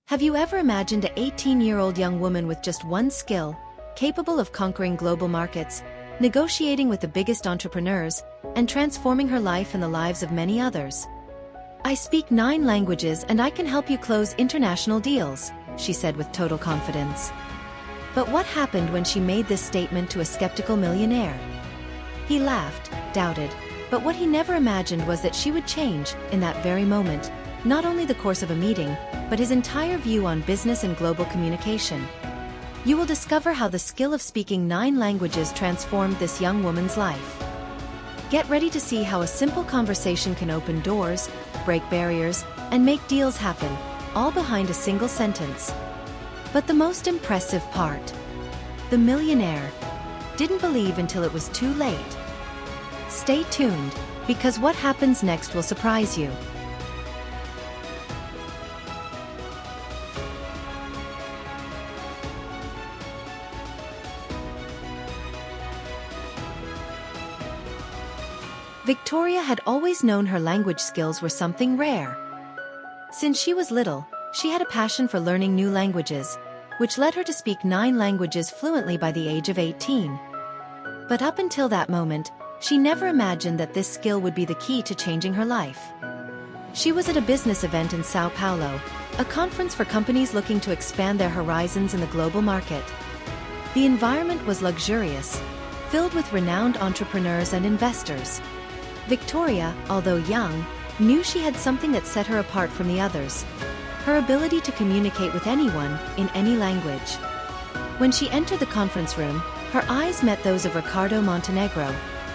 Have you ever imagined an 18-year-old young woman with just one skill, capable of conquering global markets, negotiating with the biggest entrepreneurs, and transforming her life and the lives of many others? "I speak 9 languages and I can help you close international deals," she said with total confidence. But what happened when she made this statement to a skeptical millionaire? He laughed, doubted, but what he never imagined was that she would change, in that very moment, not only the course of a meeting, but his entire view on business and global communication. You will discover how the skill of speaking 9 languages transformed this young woman's life. Get ready to see how a simple conversation can open doors, break barriers, and make deals happen, all behind a single sentence. But the most impressive part: the millionaire didn't believe until it was too late. Stay tuned, because what happens next will surprise you. Victoria had always known her language skills were something rare. Since she was little, she had a passion for learning new languages, which led her to speak 9 languages fluently by the age of 18. But up until that moment, she never imagined that this skill would be the key to changing her life. She was at a business event in Sao Paulo, a conference for companies looking to expand their horizons in the global market. The environment was luxurious, filled with renowned entrepreneurs and investors. Victoria, although young, knew she had something that set her apart from the others: her ability to communicate with anyone, in any language. When she entered the conference room, her eyes met those of Ricardo Montenegro,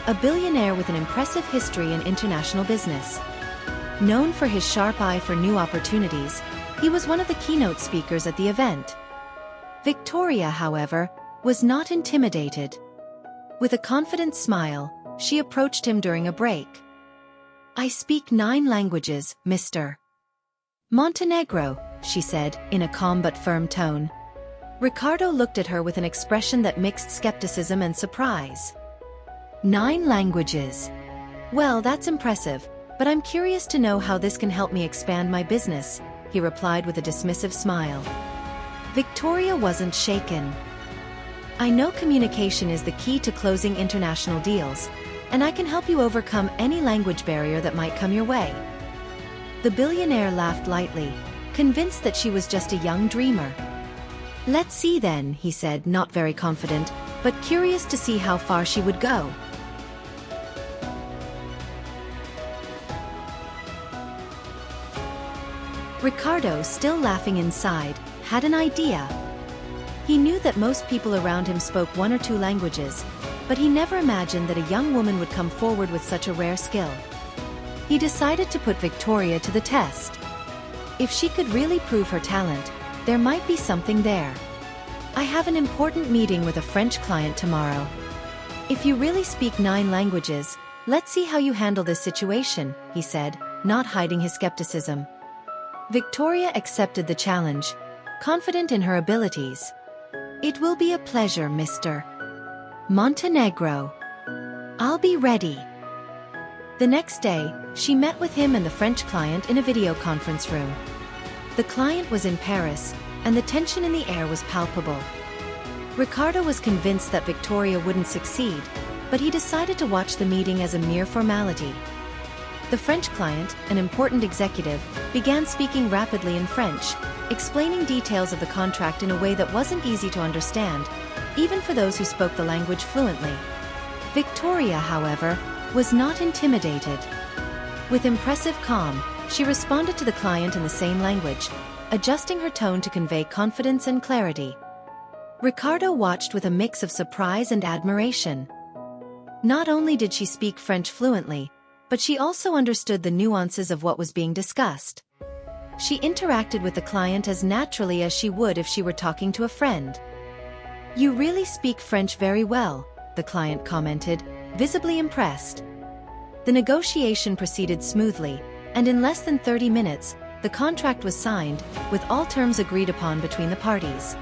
a billionaire with an impressive history in international business. Known for his sharp eye for new opportunities, he was one of the keynote speakers at the event. Victoria, however, was not intimidated. With a confident smile, she approached him during a break. "I speak 9 languages, Mr. Montenegro," she said, in a calm but firm tone. Ricardo looked at her with an expression that mixed skepticism and surprise. "9 languages? Well, that's impressive, but I'm curious to know how this can help me expand my business," he replied with a dismissive smile. Victoria wasn't shaken. "I know communication is the key to closing international deals, and I can help you overcome any language barrier that might come your way." The billionaire laughed lightly, convinced that she was just a young dreamer. "Let's see then," he said, not very confident, but curious to see how far she would go. Ricardo, still laughing inside, had an idea. He knew that most people around him spoke 1 or 2 languages, but he never imagined that a young woman would come forward with such a rare skill. He decided to put Victoria to the test. If she could really prove her talent, there might be something there. "I have an important meeting with a French client tomorrow. If you really speak 9 languages, let's see how you handle this situation," he said, not hiding his skepticism. Victoria accepted the challenge, confident in her abilities. "It will be a pleasure, Mr. Montenegro. I'll be ready." The next day, she met with him and the French client in a video conference room. The client was in Paris, and the tension in the air was palpable. Ricardo was convinced that Victoria wouldn't succeed, but he decided to watch the meeting as a mere formality. The French client, an important executive, began speaking rapidly in French, explaining details of the contract in a way that wasn't easy to understand, even for those who spoke the language fluently. Victoria, however, was not intimidated. With impressive calm, she responded to the client in the same language, adjusting her tone to convey confidence and clarity. Ricardo watched with a mix of surprise and admiration. Not only did she speak French fluently, but she also understood the nuances of what was being discussed. She interacted with the client as naturally as she would if she were talking to a friend. "You really speak French very well," the client commented, visibly impressed. The negotiation proceeded smoothly, and in less than 30 minutes, the contract was signed, with all terms agreed upon between the parties.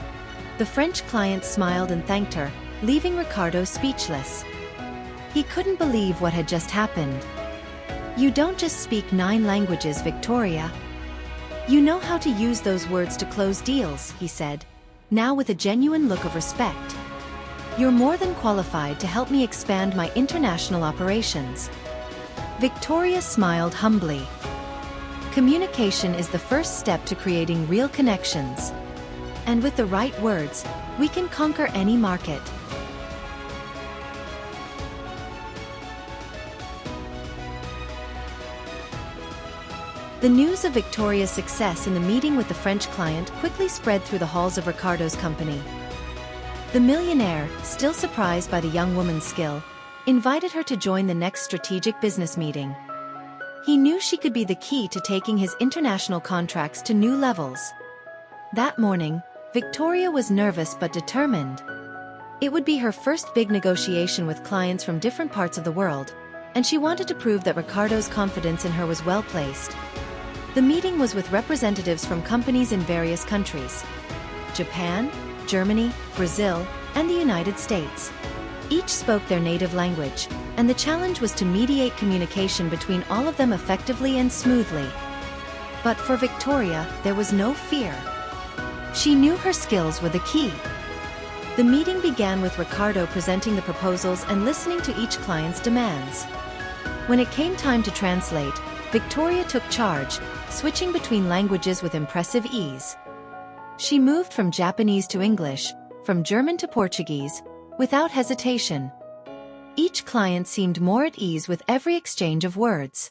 The French client smiled and thanked her, leaving Ricardo speechless. He couldn't believe what had just happened. "You don't just speak 9 languages, Victoria. You know how to use those words to close deals, he said, now with a genuine look of respect. You're more than qualified to help me expand my international operations. Victoria smiled humbly. Communication is the first step to creating real connections. And with the right words, we can conquer any market. The news of Victoria's success in the meeting with the French client quickly spread through the halls of Ricardo's company. The millionaire, still surprised by the young woman's skill, invited her to join the next strategic business meeting. He knew she could be the key to taking his international contracts to new levels. That morning, Victoria was nervous but determined. It would be her first big negotiation with clients from different parts of the world, and she wanted to prove that Ricardo's confidence in her was well placed. The meeting was with representatives from companies in various countries: Japan, Germany, Brazil, and the United States. Each spoke their native language, and the challenge was to mediate communication between all of them effectively and smoothly. But for Victoria, there was no fear. She knew her skills were the key. The meeting began with Ricardo presenting the proposals and listening to each client's demands. When it came time to translate, Victoria took charge, switching between languages with impressive ease. She moved from Japanese to English, from German to Portuguese, without hesitation. Each client seemed more at ease with every exchange of words.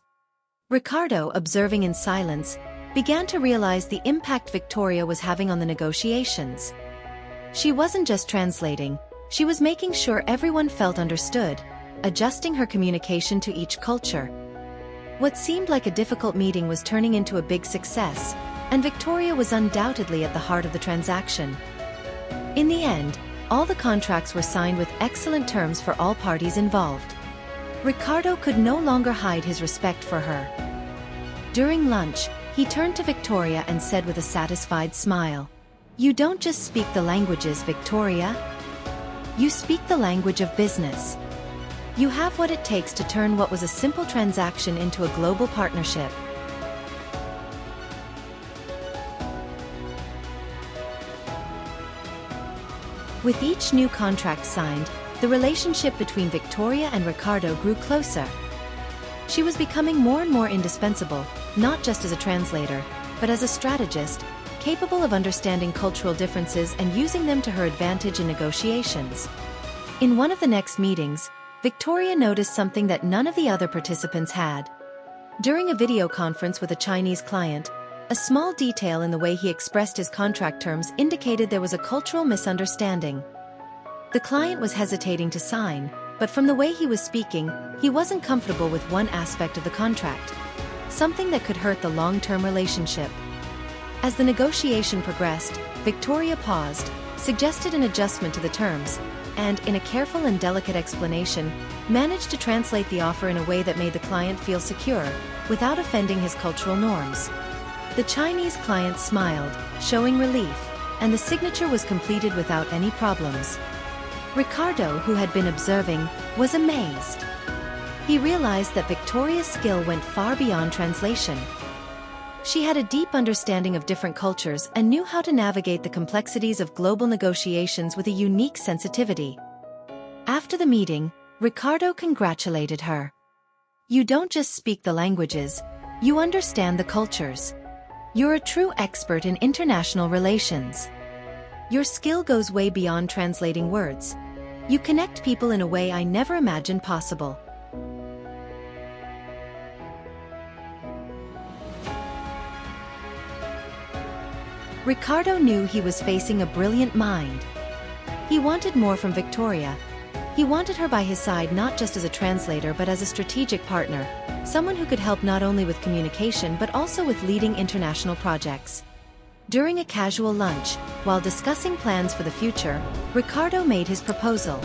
Ricardo, observing in silence, began to realize the impact Victoria was having on the negotiations. She wasn't just translating, she was making sure everyone felt understood, adjusting her communication to each culture. What seemed like a difficult meeting was turning into a big success, and Victoria was undoubtedly at the heart of the transaction. In the end, all the contracts were signed with excellent terms for all parties involved. Ricardo could no longer hide his respect for her. During lunch, he turned to Victoria and said with a satisfied smile, "You don't just speak the languages, Victoria. You speak the language of business. You have what it takes to turn what was a simple transaction into a global partnership." With each new contract signed, the relationship between Victoria and Ricardo grew closer. She was becoming more and more indispensable, not just as a translator, but as a strategist, capable of understanding cultural differences and using them to her advantage in negotiations. In one of the next meetings, Victoria noticed something that none of the other participants had. During a video conference with a Chinese client, a small detail in the way he expressed his contract terms indicated there was a cultural misunderstanding. The client was hesitating to sign, but from the way he was speaking, he wasn't comfortable with one aspect of the contract, something that could hurt the long-term relationship. As the negotiation progressed, Victoria paused, suggested an adjustment to the terms, and, in a careful and delicate explanation, managed to translate the offer in a way that made the client feel secure, without offending his cultural norms. The Chinese client smiled, showing relief, and the signature was completed without any problems. Ricardo, who had been observing, was amazed. He realized that Victoria's skill went far beyond translation. She had a deep understanding of different cultures and knew how to navigate the complexities of global negotiations with a unique sensitivity. After the meeting, Ricardo congratulated her. "You don't just speak the languages, you understand the cultures. You're a true expert in international relations. Your skill goes way beyond translating words. You connect people in a way I never imagined possible." Ricardo knew he was facing a brilliant mind. He wanted more from Victoria. He wanted her by his side not just as a translator but as a strategic partner, someone who could help not only with communication but also with leading international projects. During a casual lunch, while discussing plans for the future, Ricardo made his proposal.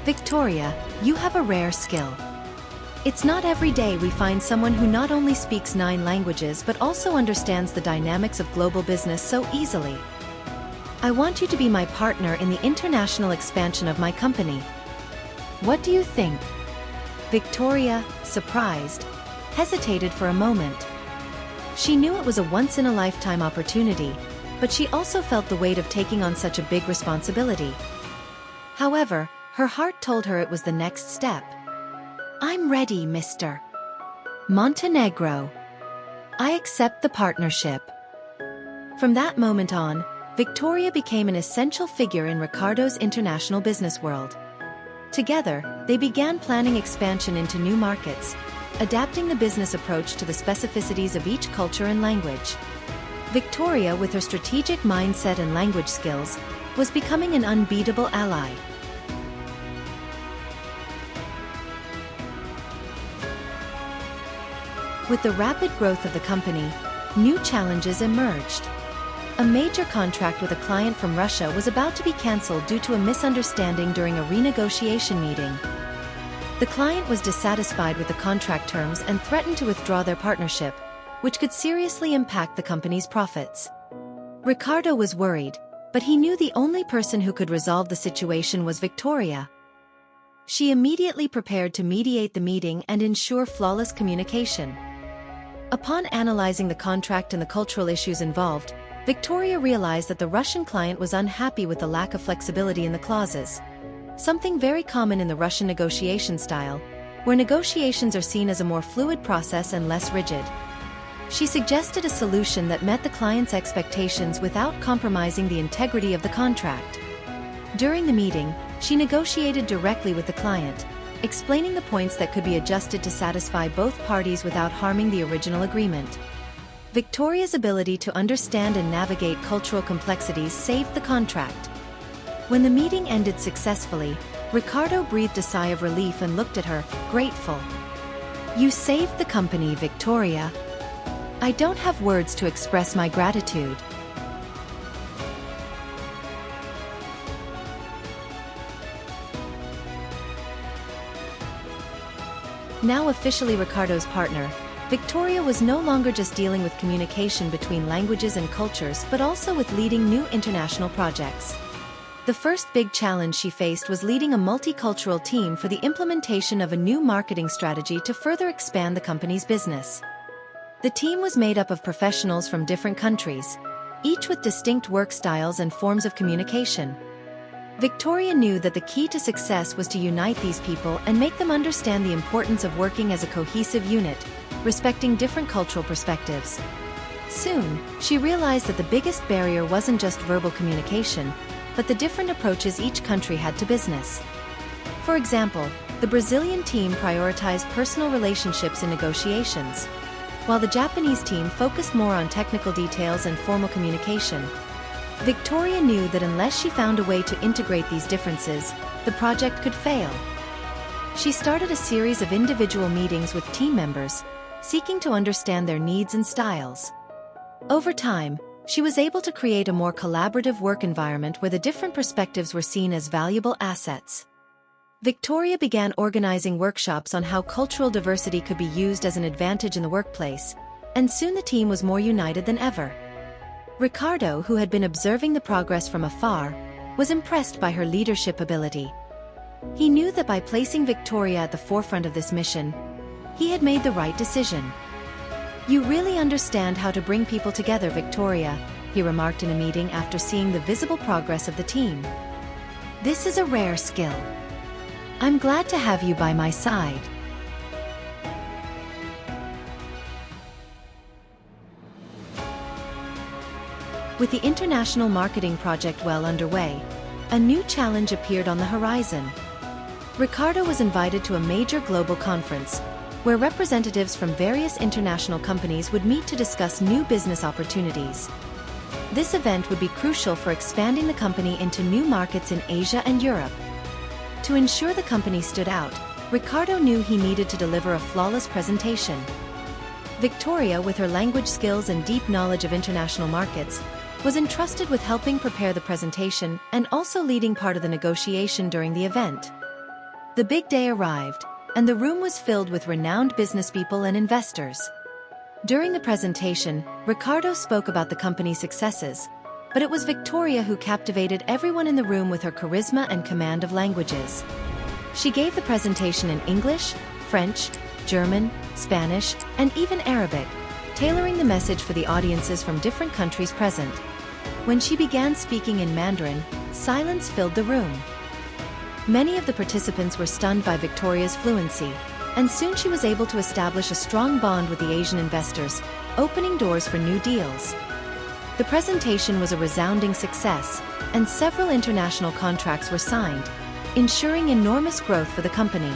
"Victoria, you have a rare skill. It's not every day we find someone who not only speaks 9 languages but also understands the dynamics of global business so easily. I want you to be my partner in the international expansion of my company. What do you think?" Victoria, surprised, hesitated for a moment. She knew it was a once-in-a-lifetime opportunity, but she also felt the weight of taking on such a big responsibility. However, her heart told her it was the next step. "I'm ready, Mr. Montenegro. I accept the partnership." From that moment on, Victoria became an essential figure in Ricardo's international business world. Together, they began planning expansion into new markets, adapting the business approach to the specificities of each culture and language. Victoria, with her strategic mindset and language skills, was becoming an unbeatable ally. With the rapid growth of the company, new challenges emerged. A major contract with a client from Russia was about to be cancelled due to a misunderstanding during a renegotiation meeting. The client was dissatisfied with the contract terms and threatened to withdraw their partnership, which could seriously impact the company's profits. Ricardo was worried, but he knew the only person who could resolve the situation was Victoria. She immediately prepared to mediate the meeting and ensure flawless communication. Upon analyzing the contract and the cultural issues involved, Victoria realized that the Russian client was unhappy with the lack of flexibility in the clauses, something very common in the Russian negotiation style, where negotiations are seen as a more fluid process and less rigid. She suggested a solution that met the client's expectations without compromising the integrity of the contract. During the meeting, she negotiated directly with the client, explaining the points that could be adjusted to satisfy both parties without harming the original agreement. Victoria's ability to understand and navigate cultural complexities saved the contract. When the meeting ended successfully, Ricardo breathed a sigh of relief and looked at her, grateful. "You saved the company, Victoria. I don't have words to express my gratitude." Now officially Ricardo's partner, Victoria was no longer just dealing with communication between languages and cultures but also with leading new international projects. The first big challenge she faced was leading a multicultural team for the implementation of a new marketing strategy to further expand the company's business. The team was made up of professionals from different countries, each with distinct work styles and forms of communication. Victoria knew that the key to success was to unite these people and make them understand the importance of working as a cohesive unit, respecting different cultural perspectives. Soon, she realized that the biggest barrier wasn't just verbal communication, but the different approaches each country had to business. For example, the Brazilian team prioritized personal relationships in negotiations, while the Japanese team focused more on technical details and formal communication. Victoria knew that unless she found a way to integrate these differences, the project could fail. She started a series of individual meetings with team members, seeking to understand their needs and styles. Over time, she was able to create a more collaborative work environment where the different perspectives were seen as valuable assets. Victoria began organizing workshops on how cultural diversity could be used as an advantage in the workplace, and soon the team was more united than ever. Ricardo, who had been observing the progress from afar, was impressed by her leadership ability. He knew that by placing Victoria at the forefront of this mission, he had made the right decision. "You really understand how to bring people together, Victoria," he remarked in a meeting after seeing the visible progress of the team. "This is a rare skill. I'm glad to have you by my side." With the international marketing project well underway, a new challenge appeared on the horizon. Ricardo was invited to a major global conference, where representatives from various international companies would meet to discuss new business opportunities. This event would be crucial for expanding the company into new markets in Asia and Europe. To ensure the company stood out, Ricardo knew he needed to deliver a flawless presentation. Victoria, with her language skills and deep knowledge of international markets, was entrusted with helping prepare the presentation and also leading part of the negotiation during the event. The big day arrived, and the room was filled with renowned businesspeople and investors. During the presentation, Ricardo spoke about the company's successes, but it was Victoria who captivated everyone in the room with her charisma and command of languages. She gave the presentation in English, French, German, Spanish, and even Arabic, tailoring the message for the audiences from different countries present. When she began speaking in Mandarin, silence filled the room. Many of the participants were stunned by Victoria's fluency, and soon she was able to establish a strong bond with the Asian investors, opening doors for new deals. The presentation was a resounding success, and several international contracts were signed, ensuring enormous growth for the company.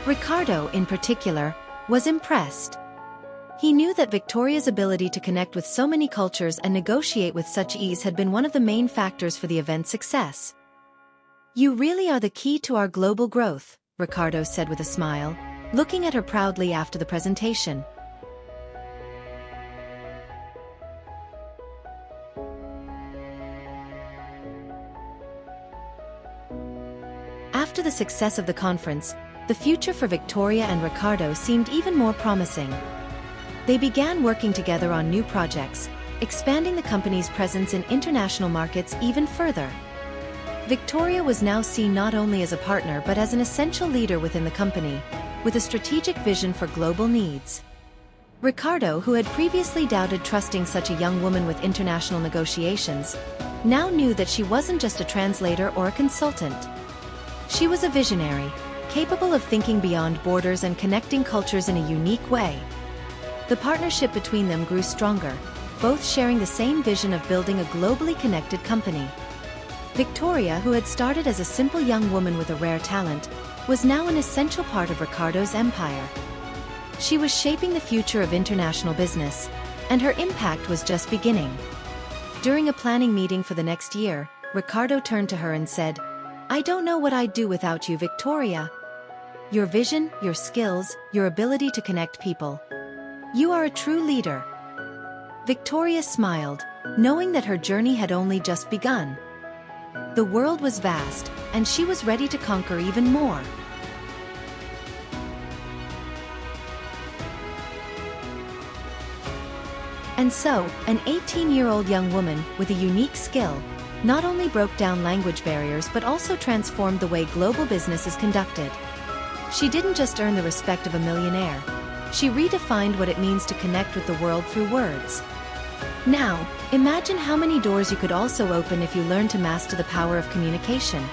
Ricardo, in particular, was impressed. He knew that Victoria's ability to connect with so many cultures and negotiate with such ease had been one of the main factors for the event's success. "You really are the key to our global growth," Ricardo said with a smile, looking at her proudly after the presentation. After the success of the conference, the future for Victoria and Ricardo seemed even more promising. They began working together on new projects, expanding the company's presence in international markets even further. Victoria was now seen not only as a partner but as an essential leader within the company, with a strategic vision for global needs. Ricardo, who had previously doubted trusting such a young woman with international negotiations, now knew that she wasn't just a translator or a consultant. She was a visionary, capable of thinking beyond borders and connecting cultures in a unique way. The partnership between them grew stronger, both sharing the same vision of building a globally connected company. Victoria, who had started as a simple young woman with a rare talent, was now an essential part of Ricardo's empire. She was shaping the future of international business, and her impact was just beginning. During a planning meeting for the next year, Ricardo turned to her and said, "I don't know what I'd do without you, Victoria. Your vision, your skills, your ability to connect people. You are a true leader." Victoria smiled, knowing that her journey had only just begun. The world was vast, and she was ready to conquer even more. And so, an 18-year-old young woman with a unique skill not only broke down language barriers but also transformed the way global business is conducted. She didn't just earn the respect of a millionaire. She redefined what it means to connect with the world through words. Now, imagine how many doors you could also open if you learn to master the power of communication.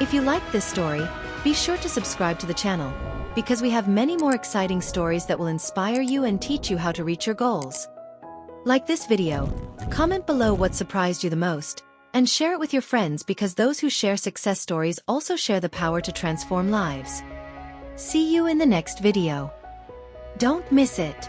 If you liked this story, be sure to subscribe to the channel, because we have many more exciting stories that will inspire you and teach you how to reach your goals. Like this video, comment below what surprised you the most, and share it with your friends because those who share success stories also share the power to transform lives. See you in the next video. Don't miss it.